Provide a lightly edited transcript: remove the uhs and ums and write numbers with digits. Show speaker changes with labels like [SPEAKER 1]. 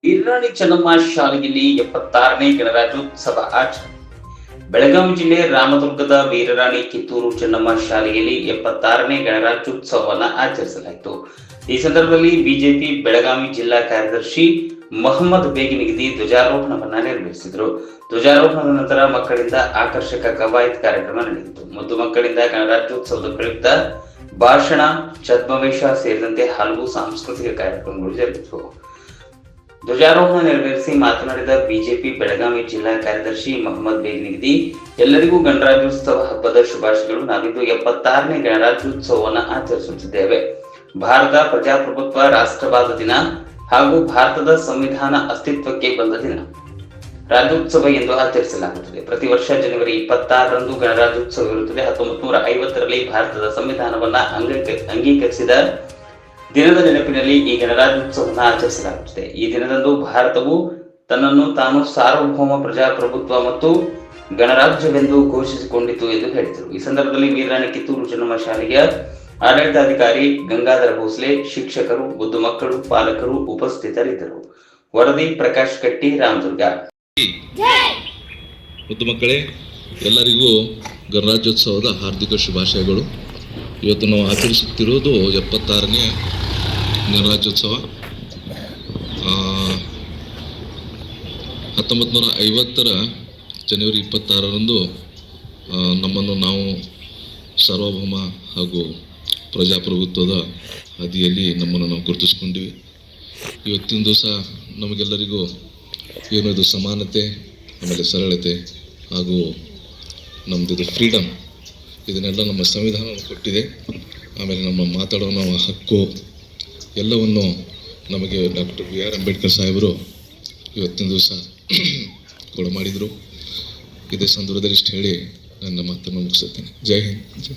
[SPEAKER 1] ವೀರರಾಣಿ ಚೆನ್ನಮ್ಮ ಶಾಲೆಯಲ್ಲಿ 76ನೇ ಗಣರಾಜ್ಯೋತ್ಸವ ಆಚರಣೆ. ಬೆಳಗಾವಿ ಜಿಲ್ಲೆ ರಾಮದುರ್ಗದ ವೀರರಾಣಿ ಕಿತ್ತೂರು ಚೆನ್ನಮ್ಮ ಶಾಲೆಯಲ್ಲಿ 76ನೇ ಗಣರಾಜ್ಯೋತ್ಸವವನ್ನು ಆಚರಿಸಲಾಯಿತು. ಈ ಸಂದರ್ಭದಲ್ಲಿ ಬಿಜೆಪಿ ಬೆಳಗಾವಿ ಜಿಲ್ಲಾ ಕಾರ್ಯದರ್ಶಿ ಮೊಹಮ್ಮದ್ ಬೇಗಿನಿಗದಿ ಧ್ವಜಾರೋಹಣವನ್ನ ನೆರವೇರಿಸಿದರು. ಧ್ವಜಾರೋಹಣದ ನಂತರ ಮಕ್ಕಳಿಂದ ಆಕರ್ಷಕ ಕವಾಯತ್ ಕಾರ್ಯಕ್ರಮ ನಡೆಯಿತು. ಮುದ್ದು ಮಕ್ಕಳಿಂದ ಗಣರಾಜ್ಯೋತ್ಸವದ ಪ್ರಯುಕ್ತ ಭಾಷಣ, ಛದ್ಮವೇಶ ಸೇರಿದಂತೆ ಹಲವು ಸಾಂಸ್ಕೃತಿಕ ಕಾರ್ಯಕ್ರಮಗಳು ಜರುಗಿದವು. ಧ್ವಜಾರೋಹಣ ನೆರವೇರಿಸಿ ಮಾತನಾಡಿದ ಬಿಜೆಪಿ ಬೆಳಗಾವಿ ಜಿಲ್ಲಾ ಕಾರ್ಯದರ್ಶಿ ಮೊಹಮ್ಮದ್ ಬೇಗಿನಿಗದಿ, ಎಲ್ಲರಿಗೂ ಗಣರಾಜ್ಯೋತ್ಸವ ಹಬ್ಬದ ಶುಭಾಶಯಗಳು. ನಾವಿಂದು 76ನೇ ಗಣರಾಜ್ಯೋತ್ಸವವನ್ನು ಆಚರಿಸುತ್ತಿದ್ದೇವೆ. ಭಾರತ ಪ್ರಜಾಪ್ರಭುತ್ವ ರಾಷ್ಟ್ರವಾದ ದಿನ ಹಾಗೂ ಭಾರತದ ಸಂವಿಧಾನ ಅಸ್ತಿತ್ವಕ್ಕೆ ಬಂದ ದಿನ ರಾಜ್ಯೋತ್ಸವ ಎಂದು ಆಚರಿಸಲಾಗುತ್ತದೆ. ಪ್ರತಿ ವರ್ಷ ಜನವರಿ 26ರಂದು ಗಣರಾಜ್ಯೋತ್ಸವ ಇರುತ್ತದೆ. 1950ರಲ್ಲಿ ಭಾರತದ ಸಂವಿಧಾನವನ್ನ ಅಂಗೀಕರಿಸಿದ ದಿನದ ನೆನಪಿನಲ್ಲಿ ಈ ಗಣರಾಜ್ಯೋತ್ಸವವನ್ನು ಆಚರಿಸಲಾಗುತ್ತದೆ. ಈ ದಿನದಂದು ಭಾರತವು ತನ್ನನ್ನು ತಾನು ಸಾರ್ವಭೌಮ ಪ್ರಜಾಪ್ರಭುತ್ವ ಮತ್ತು ಗಣರಾಜ್ಯವೆಂದು ಘೋಷಿಸಿಕೊಂಡಿತು ಎಂದು ಹೇಳಿದರು. ಈ ಸಂದರ್ಭದಲ್ಲಿ ವೀರರಾಣಿ ಕಿತ್ತೂರು ಚೆನ್ನಮ್ಮ ಶಾಲೆಯ ಆಡಳಿತಾಧಿಕಾರಿ ಗಂಗಾಧರ ಭೋಸ್ಲೆ, ಶಿಕ್ಷಕರು, ಮುದ್ದು ಮಕ್ಕಳು, ಪಾಲಕರು ಉಪಸ್ಥಿತರಿದ್ದರು. ವರದಿ ಪ್ರಕಾಶ್ ಕಟ್ಟಿ, ರಾಮದುರ್ಗ.
[SPEAKER 2] ಮುದ್ದು ಮಕ್ಕಳೇ, ಎಲ್ಲರಿಗೂ ಗಣರಾಜ್ಯೋತ್ಸವದ ಹಾರ್ದಿಕ ಶುಭಾಶಯಗಳು. ಇವತ್ತು ನಾವು ಆಚರಿಸುತ್ತಿರುವುದು 76ನೇ ಗಣರಾಜ್ಯೋತ್ಸವ. 1950ರ ಜನವರಿ 26ರಂದು ನಮ್ಮನ್ನು ನಾವು ಸಾರ್ವಭೌಮ ಹಾಗೂ ಪ್ರಜಾಪ್ರಭುತ್ವದ ಹಾದಿಯಲ್ಲಿ ನಮ್ಮನ್ನು ನಾವು ಗುರುತಿಸ್ಕೊಂಡಿವಿ. ಇವತ್ತಿನ ದಿವಸ ನಮಗೆಲ್ಲರಿಗೂ ಏನದು ಸಮಾನತೆ, ಆಮೇಲೆ ಸರಳತೆ ಹಾಗೂ ನಮ್ಮದು ಫ್ರೀಡಮ್, ಇದನ್ನೆಲ್ಲ ನಮ್ಮ ಸಂವಿಧಾನ ಕೊಟ್ಟಿದೆ. ಆಮೇಲೆ ನಮ್ಮ ಮಾತಾಡೋ ನಾವು ಹಕ್ಕು ಎಲ್ಲವನ್ನು ನಮಗೆ ಡಾಕ್ಟರ್ ಬಿ ಆರ್ ಅಂಬೇಡ್ಕರ್ ಸಾಹೇಬರು ಇವತ್ತಿನ ದಿವಸ ಕೊಡಮಾಡಿದರು. ಇದೇ ಸಂದರ್ಭದಲ್ಲಿ ಇಷ್ಟು ಹೇಳಿ ನನ್ನ ಮಾತನ್ನು ಮುಗಿಸುತ್ತೇನೆ. ಜೈ ಹಿಂದ್.